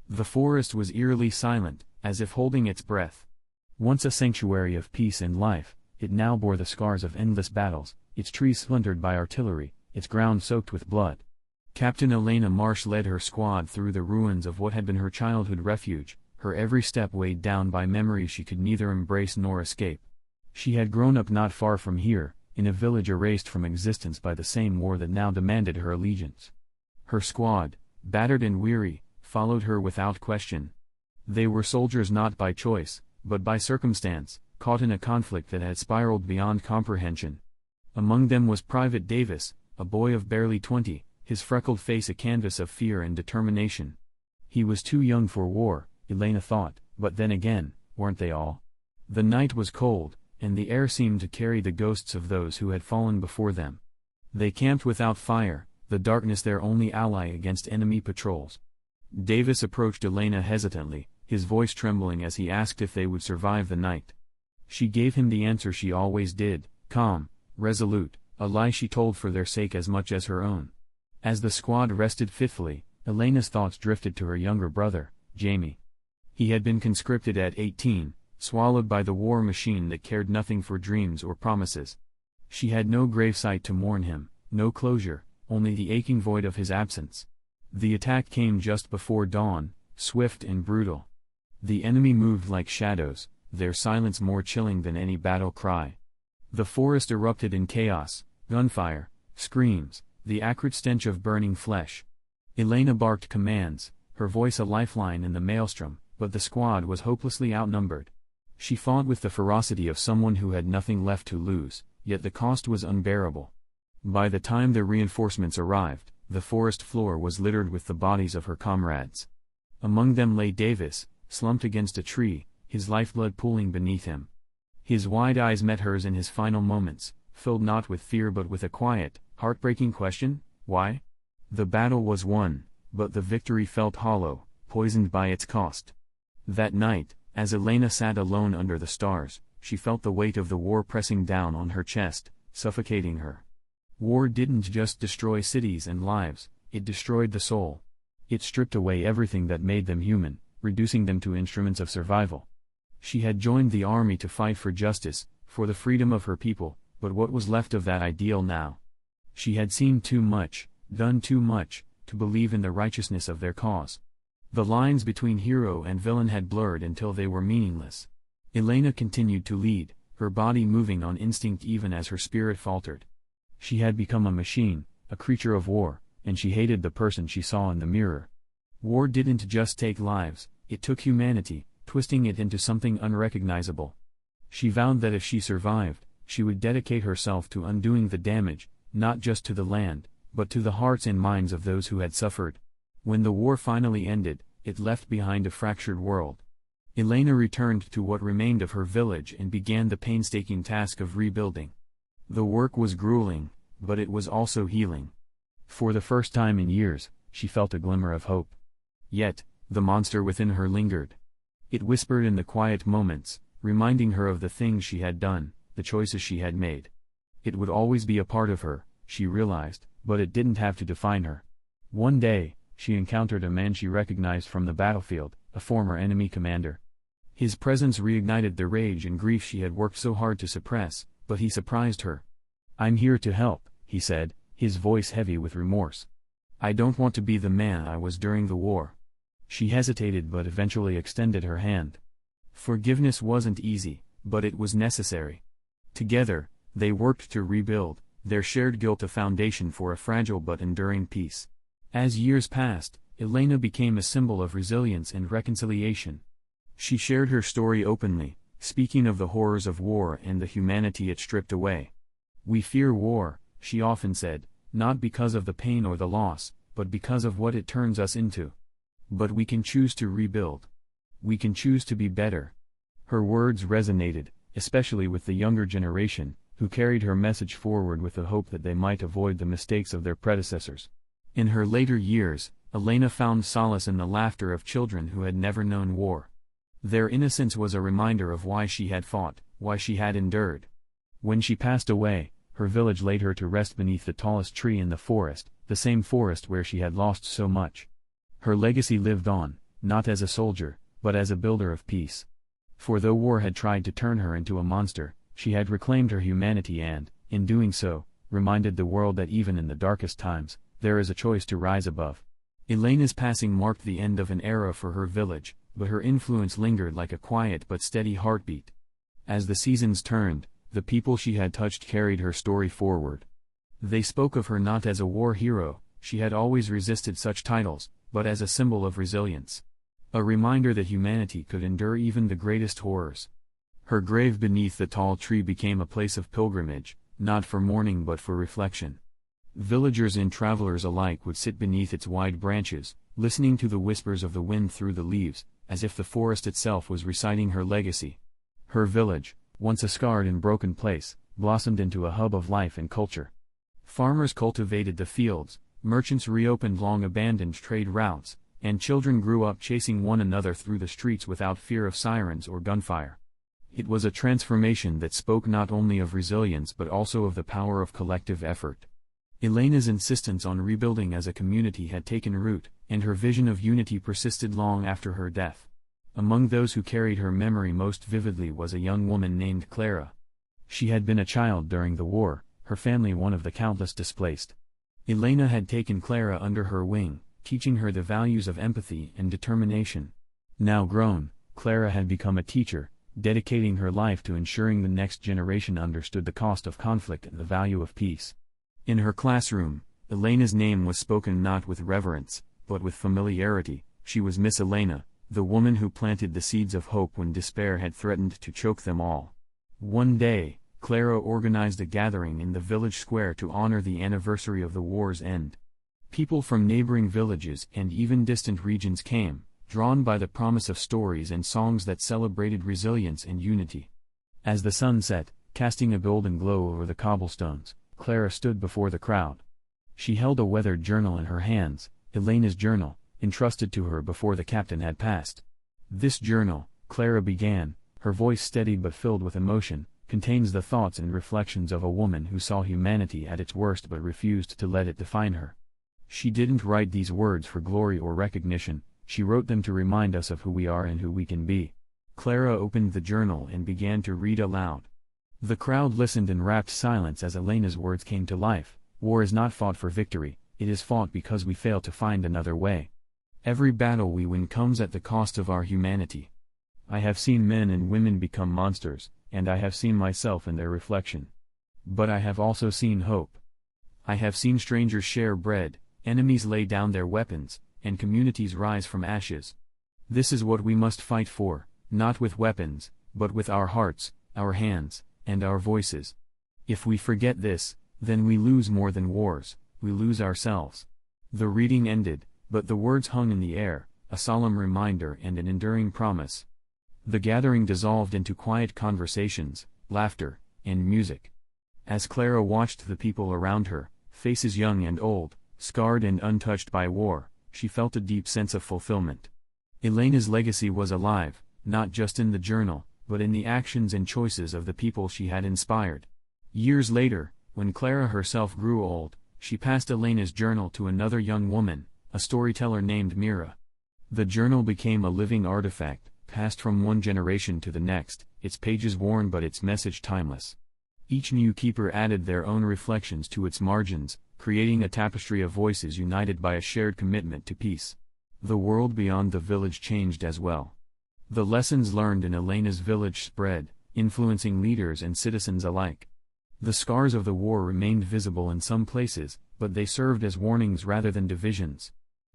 The forest was eerily silent, as if holding its breath. Once a sanctuary of peace and life, it now bore the scars of endless battles, its trees splintered by artillery, its ground soaked with blood. Captain Elena Marsh led her squad through the ruins of what had been her childhood refuge, her every step weighed down by memories she could neither embrace nor escape. She had grown up not far from here, in a village erased from existence by the same war that now demanded her allegiance. Her squad, battered and weary, followed her without question. They were soldiers not by choice, but by circumstance, caught in a conflict that had spiraled beyond comprehension. Among them was Private Davis, a boy of barely 20, his freckled face a canvas of fear and determination. He was too young for war, Elena thought, but then again, weren't they all? The night was cold, and the air seemed to carry the ghosts of those who had fallen before them. They camped without fire, the darkness their only ally against enemy patrols. Davis approached Elena hesitantly, his voice trembling as he asked if they would survive the night. She gave him the answer she always did, calm, resolute, a lie she told for their sake as much as her own. As the squad rested fitfully, Elena's thoughts drifted to her younger brother, Jamie. He had been conscripted at 18, swallowed by the war machine that cared nothing for dreams or promises. She had no gravesite to mourn him, no closure, only the aching void of his absence. The attack came just before dawn, swift and brutal. The enemy moved like shadows, their silence more chilling than any battle cry. The forest erupted in chaos, gunfire, screams, the acrid stench of burning flesh. Elena barked commands, her voice a lifeline in the maelstrom, but the squad was hopelessly outnumbered. She fought with the ferocity of someone who had nothing left to lose, yet the cost was unbearable. By the time the reinforcements arrived, the forest floor was littered with the bodies of her comrades. Among them lay Davis, slumped against a tree, his lifeblood pooling beneath him. His wide eyes met hers in his final moments, filled not with fear but with a quiet, heartbreaking question: why? The battle was won, but the victory felt hollow, poisoned by its cost. That night, as Elena sat alone under the stars, she felt the weight of the war pressing down on her chest, suffocating her. War didn't just destroy cities and lives, it destroyed the soul. It stripped away everything that made them human, reducing them to instruments of survival. She had joined the army to fight for justice, for the freedom of her people, but what was left of that ideal now? She had seen too much, done too much, to believe in the righteousness of their cause. The lines between hero and villain had blurred until they were meaningless. Elena continued to lead, her body moving on instinct even as her spirit faltered. She had become a machine, a creature of war, and she hated the person she saw in the mirror. War didn't just take lives, it took humanity, twisting it into something unrecognizable. She vowed that if she survived, she would dedicate herself to undoing the damage, not just to the land, but to the hearts and minds of those who had suffered. When the war finally ended, it left behind a fractured world. Elena returned to what remained of her village and began the painstaking task of rebuilding. The work was grueling, but it was also healing. For the first time in years, she felt a glimmer of hope. Yet, the monster within her lingered. It whispered in the quiet moments, reminding her of the things she had done, the choices she had made. It would always be a part of her, she realized, but it didn't have to define her. One day, she encountered a man she recognized from the battlefield, a former enemy commander. His presence reignited the rage and grief she had worked so hard to suppress, but he surprised her. "I'm here to help," he said, his voice heavy with remorse. "I don't want to be the man I was during the war." She hesitated but eventually extended her hand. Forgiveness wasn't easy, but it was necessary. Together, they worked to rebuild, their shared guilt a foundation for a fragile but enduring peace. As years passed, Elena became a symbol of resilience and reconciliation. She shared her story openly, speaking of the horrors of war and the humanity it stripped away. "We fear war," she often said, "not because of the pain or the loss, but because of what it turns us into. But we can choose to rebuild. We can choose to be better." Her words resonated, especially with the younger generation, who carried her message forward with the hope that they might avoid the mistakes of their predecessors. In her later years, Elena found solace in the laughter of children who had never known war. Their innocence was a reminder of why she had fought, why she had endured. When she passed away, her village laid her to rest beneath the tallest tree in the forest, the same forest where she had lost so much. Her legacy lived on, not as a soldier, but as a builder of peace. For though war had tried to turn her into a monster, she had reclaimed her humanity and, in doing so, reminded the world that even in the darkest times, there is a choice to rise above. Elena's passing marked the end of an era for her village, but her influence lingered like a quiet but steady heartbeat. As the seasons turned, the people she had touched carried her story forward. They spoke of her not as a war hero, she had always resisted such titles, but as a symbol of resilience. A reminder that humanity could endure even the greatest horrors. Her grave beneath the tall tree became a place of pilgrimage, not for mourning but for reflection. Villagers and travelers alike would sit beneath its wide branches, listening to the whispers of the wind through the leaves, as if the forest itself was reciting her legacy. Her village, once a scarred and broken place, blossomed into a hub of life and culture. Farmers cultivated the fields, merchants reopened long-abandoned trade routes, and children grew up chasing one another through the streets without fear of sirens or gunfire. It was a transformation that spoke not only of resilience but also of the power of collective effort. Elena's insistence on rebuilding as a community had taken root, and her vision of unity persisted long after her death. Among those who carried her memory most vividly was a young woman named Clara. She had been a child during the war, her family one of the countless displaced. Elena had taken Clara under her wing, teaching her the values of empathy and determination. Now grown, Clara had become a teacher, dedicating her life to ensuring the next generation understood the cost of conflict and the value of peace. In her classroom, Elena's name was spoken not with reverence, but with familiarity. She was Miss Elena, the woman who planted the seeds of hope when despair had threatened to choke them all. One day, Clara organized a gathering in the village square to honor the anniversary of the war's end. People from neighboring villages and even distant regions came, drawn by the promise of stories and songs that celebrated resilience and unity. As the sun set, casting a golden glow over the cobblestones, Clara stood before the crowd. She held a weathered journal in her hands, Elena's journal, entrusted to her before the captain had passed. This journal, Clara began, her voice steady but filled with emotion, contains the thoughts and reflections of a woman who saw humanity at its worst but refused to let it define her. She didn't write these words for glory or recognition, she wrote them to remind us of who we are and who we can be. Clara opened the journal and began to read aloud. The crowd listened in rapt silence as Elena's words came to life. War is not fought for victory, it is fought because we fail to find another way. Every battle we win comes at the cost of our humanity. I have seen men and women become monsters, and I have seen myself in their reflection. But I have also seen hope. I have seen strangers share bread, enemies lay down their weapons, and communities rise from ashes. This is what we must fight for, not with weapons, but with our hearts, our hands, and our voices. If we forget this, then we lose more than wars, we lose ourselves. The reading ended, but the words hung in the air, a solemn reminder and an enduring promise. The gathering dissolved into quiet conversations, laughter, and music. As Clara watched the people around her, faces young and old, scarred and untouched by war, she felt a deep sense of fulfillment. Elena's legacy was alive, not just in the journal, but in the actions and choices of the people she had inspired. Years later, when Clara herself grew old, she passed Elena's journal to another young woman, a storyteller named Mira. The journal became a living artifact, passed from one generation to the next, its pages worn but its message timeless. Each new keeper added their own reflections to its margins, creating a tapestry of voices united by a shared commitment to peace. The world beyond the village changed as well. The lessons learned in Elena's village spread, influencing leaders and citizens alike. The scars of the war remained visible in some places, but they served as warnings rather than divisions.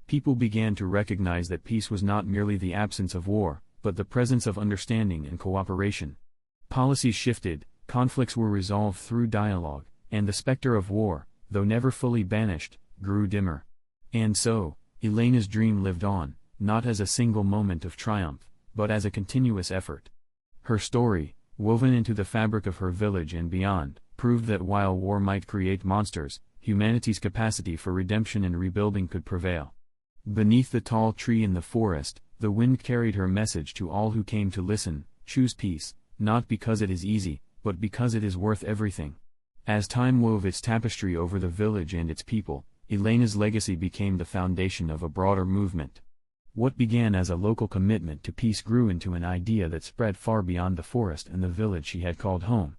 People began to recognize that peace was not merely the absence of war, but the presence of understanding and cooperation. Policies shifted, conflicts were resolved through dialogue, and the specter of war, though never fully banished, grew dimmer. And so, Elena's dream lived on, not as a single moment of triumph, but as a continuous effort. Her story, woven into the fabric of her village and beyond, proved that while war might create monsters, humanity's capacity for redemption and rebuilding could prevail. Beneath the tall tree in the forest, the wind carried her message to all who came to listen: choose peace, not because it is easy, but because it is worth everything. As time wove its tapestry over the village and its people, Elena's legacy became the foundation of a broader movement. What began as a local commitment to peace grew into an idea that spread far beyond the forest and the village she had called home.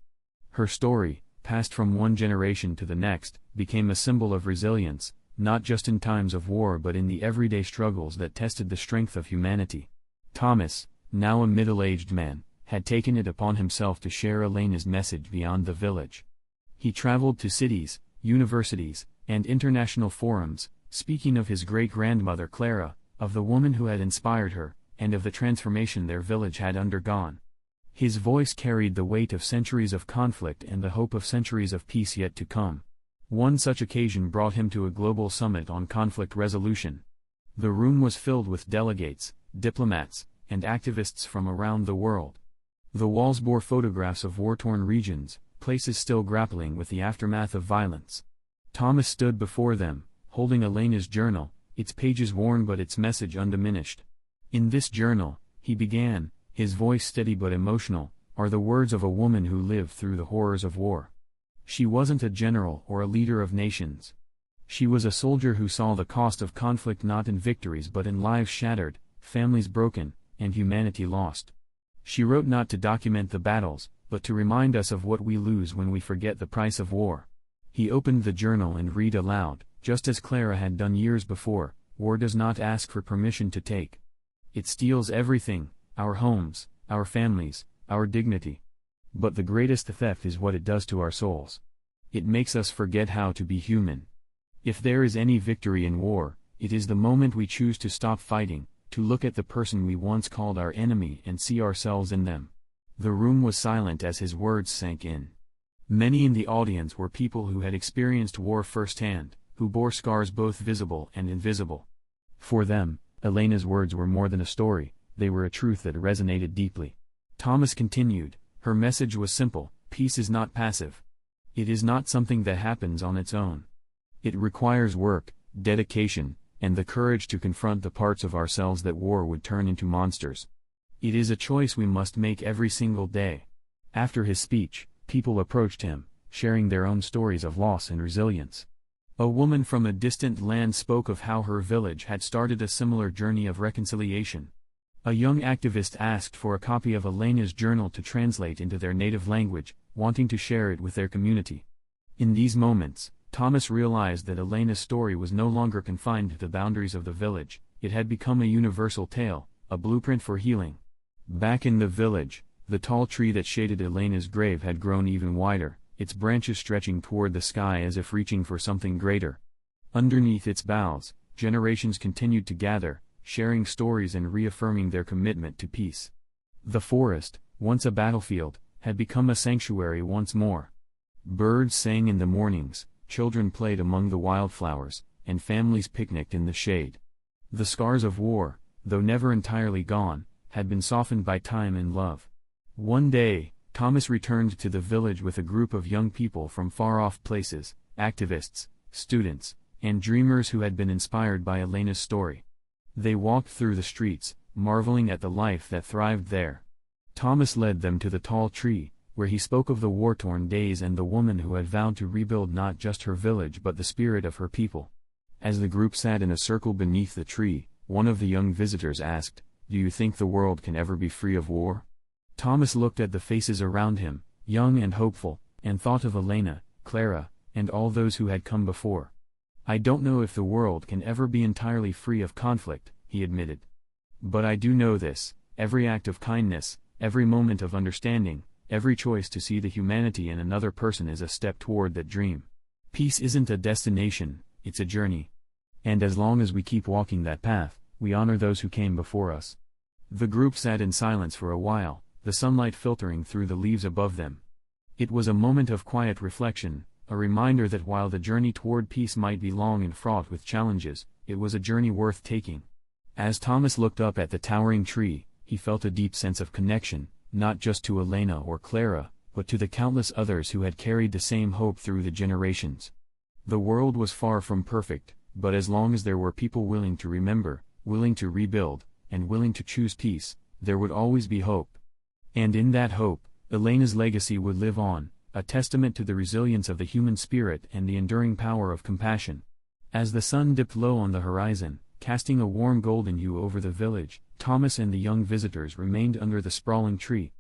Her story, passed from one generation to the next, became a symbol of resilience, not just in times of war but in the everyday struggles that tested the strength of humanity. Thomas, now a middle-aged man, had taken it upon himself to share Elena's message beyond the village. He traveled to cities, universities, and international forums, speaking of his great-grandmother Clara, of the woman who had inspired her, and of the transformation their village had undergone. His voice carried the weight of centuries of conflict and the hope of centuries of peace yet to come. One such occasion brought him to a global summit on conflict resolution. The room was filled with delegates, diplomats, and activists from around the world. The walls bore photographs of war-torn regions, places still grappling with the aftermath of violence. Thomas stood before them, holding Elena's journal, its pages worn but its message undiminished. In this journal, he began, his voice steady but emotional, are the words of a woman who lived through the horrors of war. She wasn't a general or a leader of nations. She was a soldier who saw the cost of conflict not in victories but in lives shattered, families broken, and humanity lost. She wrote not to document the battles, but to remind us of what we lose when we forget the price of war. He opened the journal and read aloud, just as Clara had done years before, war does not ask for permission to take. It steals everything, our homes, our families, our dignity. But the greatest theft is what it does to our souls. It makes us forget how to be human. If there is any victory in war, it is the moment we choose to stop fighting, to look at the person we once called our enemy and see ourselves in them. The room was silent as his words sank in. Many in the audience were people who had experienced war firsthand, who bore scars both visible and invisible. For them, Elena's words were more than a story, they were a truth that resonated deeply. Thomas continued, her message was simple, peace is not passive. It is not something that happens on its own. It requires work, dedication, and the courage to confront the parts of ourselves that war would turn into monsters. It is a choice we must make every single day. After his speech, people approached him, sharing their own stories of loss and resilience. A woman from a distant land spoke of how her village had started a similar journey of reconciliation. A young activist asked for a copy of Elena's journal to translate into their native language, wanting to share it with their community. In these moments, Thomas realized that Elena's story was no longer confined to the boundaries of the village, it had become a universal tale, a blueprint for healing. Back in the village, the tall tree that shaded Elena's grave had grown even wider, its branches stretching toward the sky as if reaching for something greater. Underneath its boughs, generations continued to gather, sharing stories and reaffirming their commitment to peace. The forest, once a battlefield, had become a sanctuary once more. Birds sang in the mornings, children played among the wildflowers, and families picnicked in the shade. The scars of war, though never entirely gone, had been softened by time and love. One day, Thomas returned to the village with a group of young people from far-off places, activists, students, and dreamers who had been inspired by Elena's story. They walked through the streets, marveling at the life that thrived there. Thomas led them to the tall tree, where he spoke of the war-torn days and the woman who had vowed to rebuild not just her village but the spirit of her people. As the group sat in a circle beneath the tree, one of the young visitors asked, "Do you think the world can ever be free of war?" Thomas looked at the faces around him, young and hopeful, and thought of Elena, Clara, and all those who had come before. "I don't know if the world can ever be entirely free of conflict," he admitted. "But I do know this, every act of kindness, every moment of understanding, every choice to see the humanity in another person is a step toward that dream. Peace isn't a destination, it's a journey. And as long as we keep walking that path, we honor those who came before us." The group sat in silence for a while, the sunlight filtering through the leaves above them. It was a moment of quiet reflection, a reminder that while the journey toward peace might be long and fraught with challenges, it was a journey worth taking. As Thomas looked up at the towering tree, he felt a deep sense of connection, not just to Elena or Clara, but to the countless others who had carried the same hope through the generations. The world was far from perfect, but as long as there were people willing to remember, willing to rebuild, and willing to choose peace, there would always be hope. And in that hope, Elena's legacy would live on, a testament to the resilience of the human spirit and the enduring power of compassion. As the sun dipped low on the horizon, casting a warm golden hue over the village. Thomas and the young visitors remained under the sprawling tree.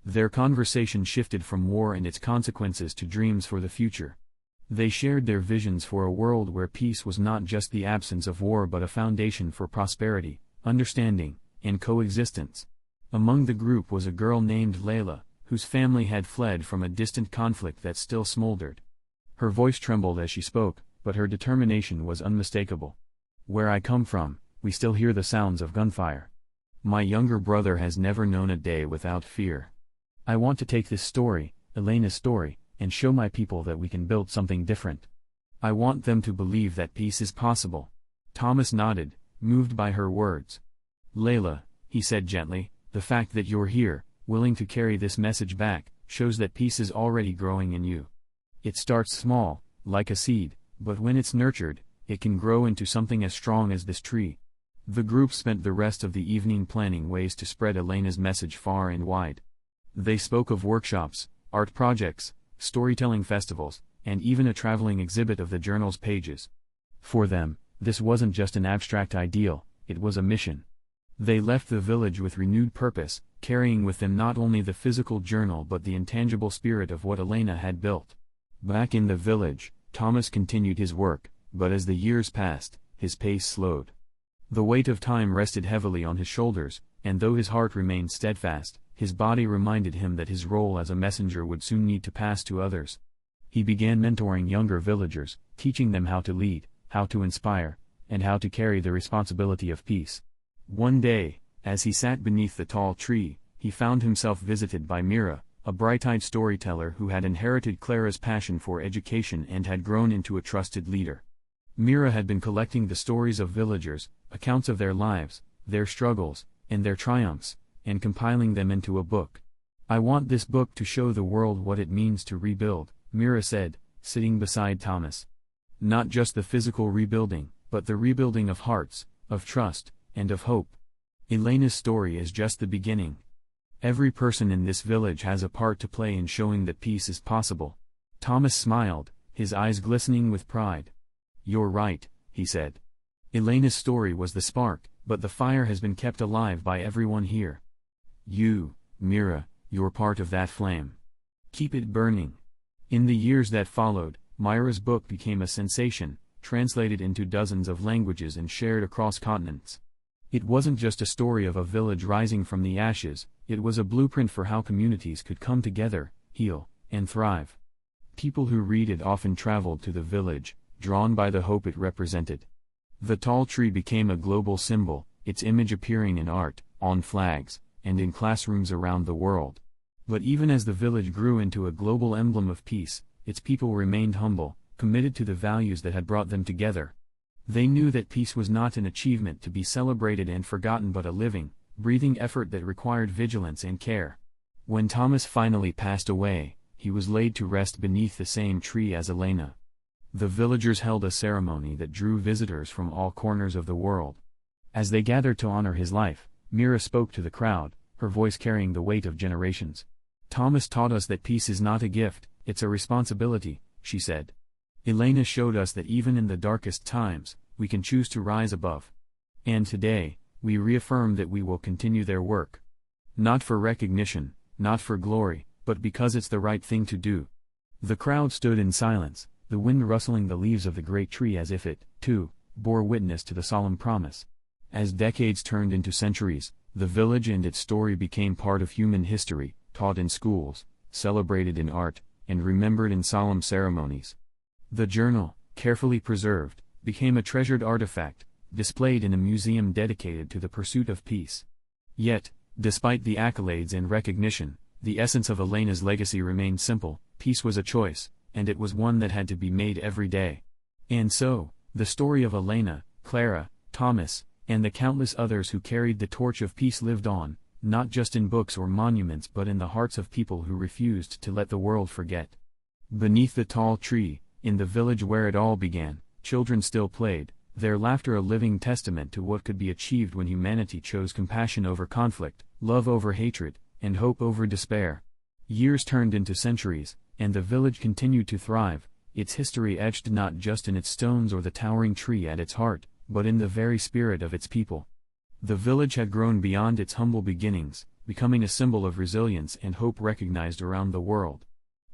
Their conversation shifted from war and its consequences to dreams for the future. They shared their visions for a world where peace was not just the absence of war but a foundation for prosperity, understanding, and coexistence. Among the group was a girl named Layla, whose family had fled from a distant conflict that still smoldered. Her voice trembled as she spoke, but her determination was unmistakable. "Where I come from, we still hear the sounds of gunfire. My younger brother has never known a day without fear. I want to take this story, Elena's story, and show my people that we can build something different. I want them to believe that peace is possible." Thomas nodded, moved by her words. "Layla," he said gently, "the fact that you're here, willing to carry this message back, shows that peace is already growing in you. It starts small, like a seed, but when it's nurtured, it can grow into something as strong as this tree." The group spent the rest of the evening planning ways to spread Elena's message far and wide. They spoke of workshops, art projects, storytelling festivals, and even a traveling exhibit of the journal's pages. For them, this wasn't just an abstract ideal, it was a mission. They left the village with renewed purpose, carrying with them not only the physical journal but the intangible spirit of what Elena had built. Back in the village, Thomas continued his work, but as the years passed, his pace slowed. The weight of time rested heavily on his shoulders, and though his heart remained steadfast, his body reminded him that his role as a messenger would soon need to pass to others. He began mentoring younger villagers, teaching them how to lead, how to inspire, and how to carry the responsibility of peace. One day, as he sat beneath the tall tree, he found himself visited by Mira, a bright-eyed storyteller who had inherited Clara's passion for education and had grown into a trusted leader. Mira had been collecting the stories of villagers, accounts of their lives, their struggles, and their triumphs, and compiling them into a book. "I want this book to show the world what it means to rebuild," Mira said, sitting beside Thomas. "Not just the physical rebuilding, but the rebuilding of hearts, of trust, and of hope. Elena's story is just the beginning. Every person in this village has a part to play in showing that peace is possible." Thomas smiled, his eyes glistening with pride. "You're right," he said. "Elena's story was the spark, but the fire has been kept alive by everyone here. You, Mira, you're part of that flame. Keep it burning." In the years that followed, Mira's book became a sensation, translated into dozens of languages and shared across continents. It wasn't just a story of a village rising from the ashes, it was a blueprint for how communities could come together, heal, and thrive. People who read it often traveled to the village, drawn by the hope it represented. The tall tree became a global symbol, its image appearing in art, on flags, and in classrooms around the world. But even as the village grew into a global emblem of peace, its people remained humble, committed to the values that had brought them together. They knew that peace was not an achievement to be celebrated and forgotten but a living, breathing effort that required vigilance and care. When Thomas finally passed away, he was laid to rest beneath the same tree as Elena. The villagers held a ceremony that drew visitors from all corners of the world. As they gathered to honor his life, Mira spoke to the crowd, her voice carrying the weight of generations. "Thomas taught us that peace is not a gift, it's a responsibility," she said. "Elena showed us that even in the darkest times, we can choose to rise above. And today, we reaffirm that we will continue their work. Not for recognition, not for glory, but because it's the right thing to do." The crowd stood in silence, the wind rustling the leaves of the great tree as if it, too, bore witness to the solemn promise. As decades turned into centuries, the village and its story became part of human history, taught in schools, celebrated in art, and remembered in solemn ceremonies. The journal, carefully preserved, became a treasured artifact, displayed in a museum dedicated to the pursuit of peace. Yet, despite the accolades and recognition, the essence of Elena's legacy remained simple: peace was a choice, and it was one that had to be made every day. And so, the story of Elena, Clara, Thomas, and the countless others who carried the torch of peace lived on, not just in books or monuments but in the hearts of people who refused to let the world forget. Beneath the tall tree, in the village where it all began, children still played, their laughter a living testament to what could be achieved when humanity chose compassion over conflict, love over hatred, and hope over despair. Years turned into centuries, and the village continued to thrive, its history etched not just in its stones or the towering tree at its heart, but in the very spirit of its people. The village had grown beyond its humble beginnings, becoming a symbol of resilience and hope recognized around the world.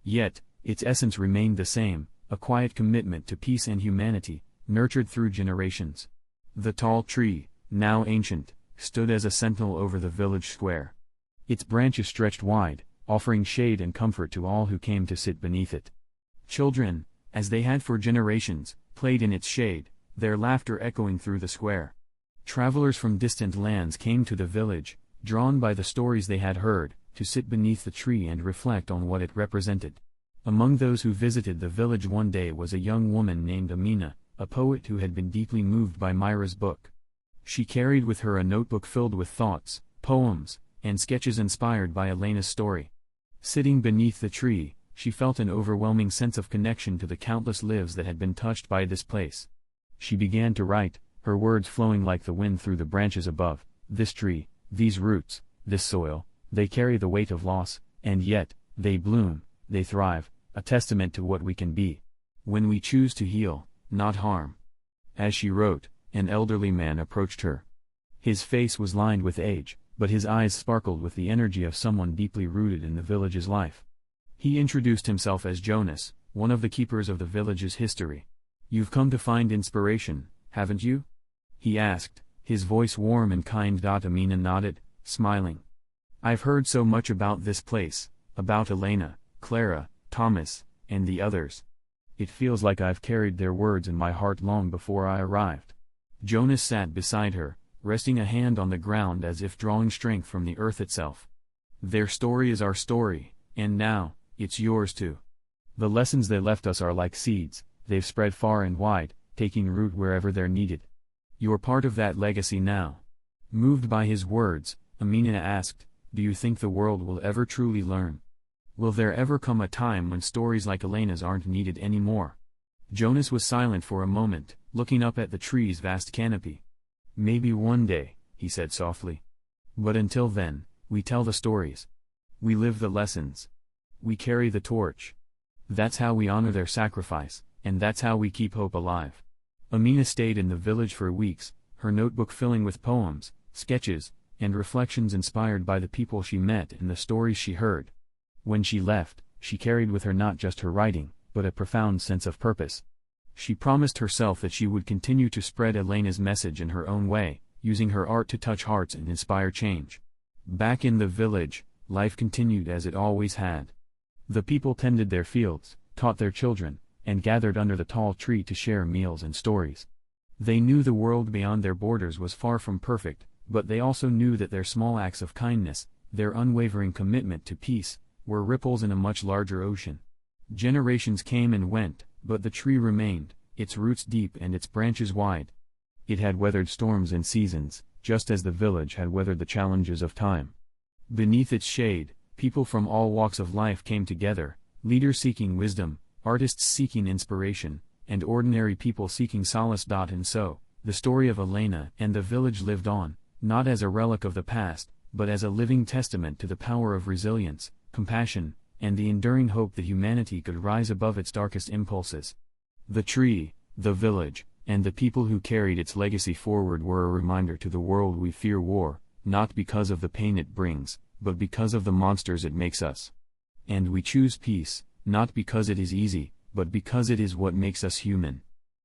Yet, its essence remained the same, a quiet commitment to peace and humanity, nurtured through generations. The tall tree, now ancient, stood as a sentinel over the village square. Its branches stretched wide, offering shade and comfort to all who came to sit beneath it. Children, as they had for generations, played in its shade, their laughter echoing through the square. Travelers from distant lands came to the village, drawn by the stories they had heard, to sit beneath the tree and reflect on what it represented. Among those who visited the village one day was a young woman named Amina, a poet who had been deeply moved by Myra's book. She carried with her a notebook filled with thoughts, poems, and sketches inspired by Elena's story. Sitting beneath the tree, she felt an overwhelming sense of connection to the countless lives that had been touched by this place. She began to write, her words flowing like the wind through the branches above. This tree, these roots, this soil, they carry the weight of loss, and yet, they bloom, they thrive, a testament to what we can be when we choose to heal, not harm. As she wrote, an elderly man approached her. His face was lined with age, but his eyes sparkled with the energy of someone deeply rooted in the village's life. He introduced himself as Jonas, one of the keepers of the village's history. "You've come to find inspiration, haven't you?" he asked, his voice warm and kind. Amina nodded, smiling. "I've heard so much about this place, about Elena, Clara, Thomas, and the others. It feels like I've carried their words in my heart long before I arrived." Jonas sat beside her, resting a hand on the ground as if drawing strength from the earth itself. "Their story is our story, and now, it's yours too. The lessons they left us are like seeds, they've spread far and wide, taking root wherever they're needed. You're part of that legacy now." Moved by his words, Amina asked, "Do you think the world will ever truly learn? Will there ever come a time when stories like Elena's aren't needed anymore?" Jonas was silent for a moment, looking up at the tree's vast canopy. "Maybe one day," he said softly. "But until then, we tell the stories. We live the lessons. We carry the torch. That's how we honor their sacrifice, and that's how we keep hope alive." Amina stayed in the village for weeks, her notebook filling with poems, sketches, and reflections inspired by the people she met and the stories she heard. When she left, she carried with her not just her writing, but a profound sense of purpose. She promised herself that she would continue to spread Elena's message in her own way, using her art to touch hearts and inspire change. Back in the village, life continued as it always had. The people tended their fields, taught their children, and gathered under the tall tree to share meals and stories. They knew the world beyond their borders was far from perfect, but they also knew that their small acts of kindness, their unwavering commitment to peace, were ripples in a much larger ocean. Generations came and went, but the tree remained, its roots deep and its branches wide. It had weathered storms and seasons, just as the village had weathered the challenges of time. Beneath its shade, people from all walks of life came together, leaders seeking wisdom, artists seeking inspiration, and ordinary people seeking solace. And so, the story of Elena and the village lived on, not as a relic of the past, but as a living testament to the power of resilience, compassion, and the enduring hope that humanity could rise above its darkest impulses. The tree, the village, and the people who carried its legacy forward were a reminder to the world we fear war, not because of the pain it brings, but because of the monsters it makes us. And we choose peace, not because it is easy, but because it is what makes us human.